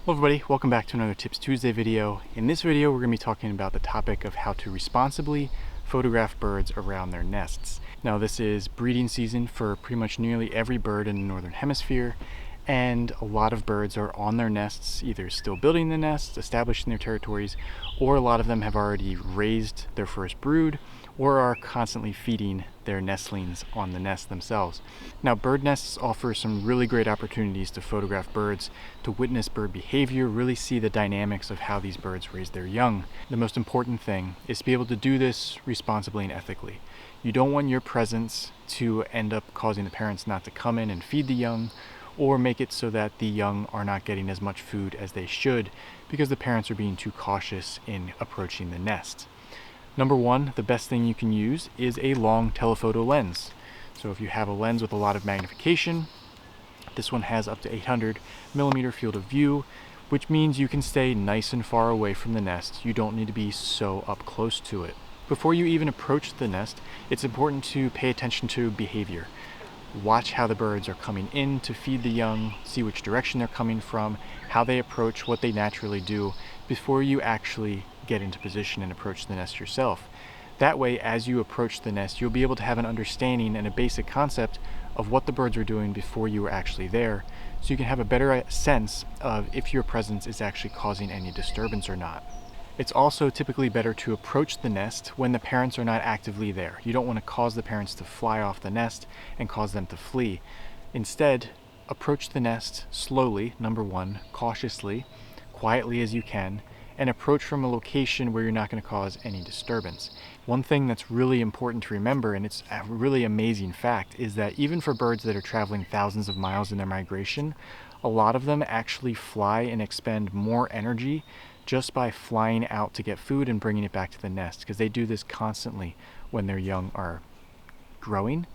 Hello everybody, welcome back to another Tips Tuesday video. In this video, we're going to be talking about the topic of how to responsibly photograph birds around their nests. Now this is breeding season for pretty much nearly every bird in the Northern Hemisphere, and a lot of birds are on their nests, either still building the nests, establishing their territories, or a lot of them have already raised their first brood, or are constantly feeding their nestlings on the nest themselves. Now, bird nests offer some really great opportunities to photograph birds, to witness bird behavior, really see the dynamics of how these birds raise their young. The most important thing is to be able to do this responsibly and ethically. You don't want your presence to end up causing the parents not to come in and feed the young, or make it so that the young are not getting as much food as they should because the parents are being too cautious in approaching the nest. Number one, the best thing you can use is a long telephoto lens. So if you have a lens with a lot of magnification, this one has up to 800mm field of view, which means you can stay nice and far away from the nest. You don't need to be so up close to it. Before you even approach the nest, it's important to pay attention to behavior. Watch how the birds are coming in to feed the young, see which direction they're coming from, how they approach, what they naturally do, before you actually get into position and approach the nest yourself. That way, as you approach the nest, you'll be able to have an understanding and a basic concept of what the birds are doing before you are actually there, so you can have a better sense of if your presence is actually causing any disturbance or not. It's also typically better to approach the nest when the parents are not actively there. You don't want to cause the parents to fly off the nest and cause them to flee. Instead, approach the nest slowly, number one, cautiously, quietly as you can, and approach from a location where you're not going to cause any disturbance. One thing that's really important to remember, and it's a really amazing fact, is that even for birds that are traveling thousands of miles in their migration, a lot of them actually fly and expend more energy just by flying out to get food and bringing it back to the nest, because they do this constantly when their young are growing.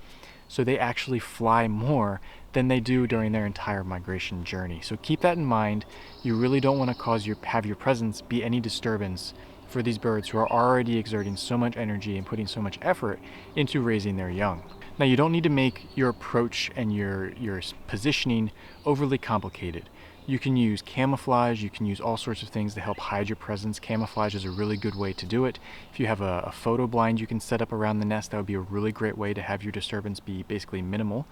So they actually fly more than they do during their entire migration journey. So keep that in mind. You really don't want to have your presence be any disturbance for these birds who are already exerting so much energy and putting so much effort into raising their young. Now, you don't need to make your approach and your positioning overly complicated. You can use camouflage, you can use all sorts of things to help hide your presence. Camouflage is a really good way to do it. If you have a photo blind you can set up around the nest, that would be a really great way to have your disturbance be basically minimal.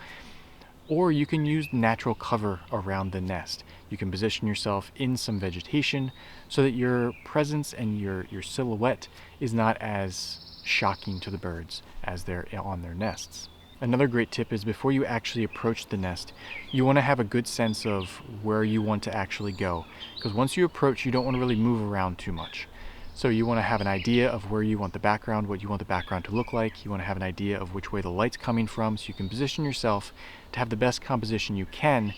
Or you can use natural cover around the nest. You can position yourself in some vegetation so that your presence and your silhouette is not as shocking to the birds as they're on their nests. Another great tip is before you actually approach the nest, you want to have a good sense of where you want to actually go. Because once you approach, you don't want to really move around too much. So you want to have an idea of where you want the background, what you want the background to look like. You want to have an idea of which way the light's coming from, so you can position yourself to have the best composition you can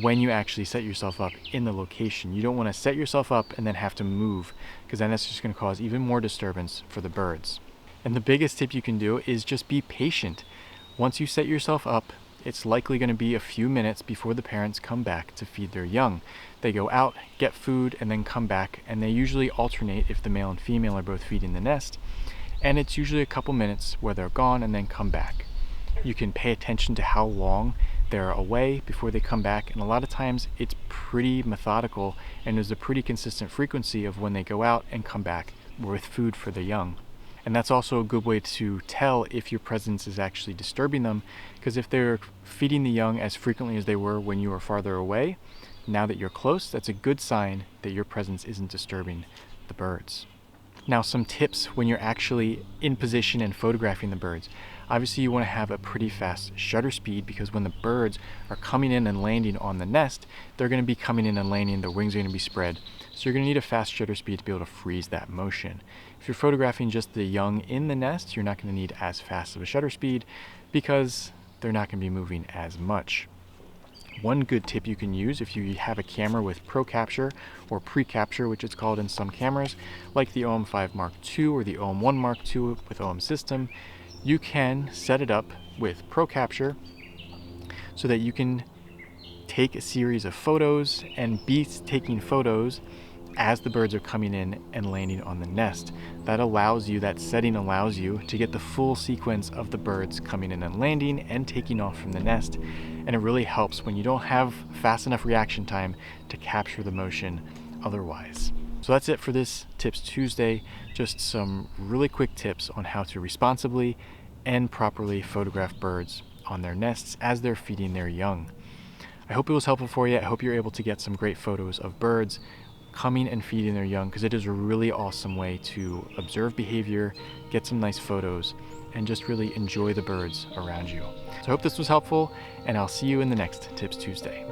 when you actually set yourself up in the location. You don't want to set yourself up and then have to move, because then that's just going to cause even more disturbance for the birds. And the biggest tip you can do is just be patient. Once you set yourself up, it's likely going to be a few minutes before the parents come back to feed their young. They go out, get food, and then come back, and they usually alternate if the male and female are both feeding the nest, and it's usually a couple minutes where they're gone and then come back. You can pay attention to how long they're away before they come back, and a lot of times it's pretty methodical, and there's a pretty consistent frequency of when they go out and come back with food for the young. And that's also a good way to tell if your presence is actually disturbing them, because if they're feeding the young as frequently as they were when you were farther away, now that you're close, that's a good sign that your presence isn't disturbing the birds. Now, some tips when you're actually in position and photographing the birds. Obviously, you want to have a pretty fast shutter speed, because when the birds are coming in and landing on the nest, they're going to be coming in and landing, their wings are going to be spread. So you're going to need a fast shutter speed to be able to freeze that motion. If you're photographing just the young in the nest, you're not going to need as fast of a shutter speed because they're not going to be moving as much. One good tip you can use if you have a camera with Pro Capture or Pre-Capture, which it's called in some cameras, like the OM5 Mark II or the OM1 Mark II with OM system, you can set it up with Pro Capture so that you can take a series of photos and be taking photos as the birds are coming in and landing on the nest. That allows you, that setting allows you to get the full sequence of the birds coming in and landing and taking off from the nest. And it really helps when you don't have fast enough reaction time to capture the motion otherwise. So that's it for this Tips Tuesday. Just some really quick tips on how to responsibly and properly photograph birds on their nests as they're feeding their young. I hope it was helpful for you. I hope you're able to get some great photos of birds coming and feeding their young, because it is a really awesome way to observe behavior, get some nice photos, and just really enjoy the birds around you. So I hope this was helpful, and I'll see you in the next Tips Tuesday.